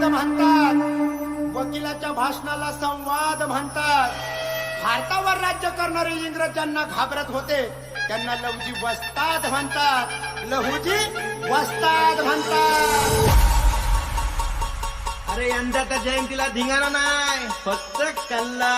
म्हणतात, वकिलाच्या भाषणाला संवाद म्हणतात. भारतावर राज्य करणारे इंग्रजांना घाबरत होते, त्यांना लहुजी वस्ताद म्हणतात. लहुजी वस्ताद म्हणतात. अरे यंदाच्या जयंतीला धिंगाणा नाही, फक्त कल्ला.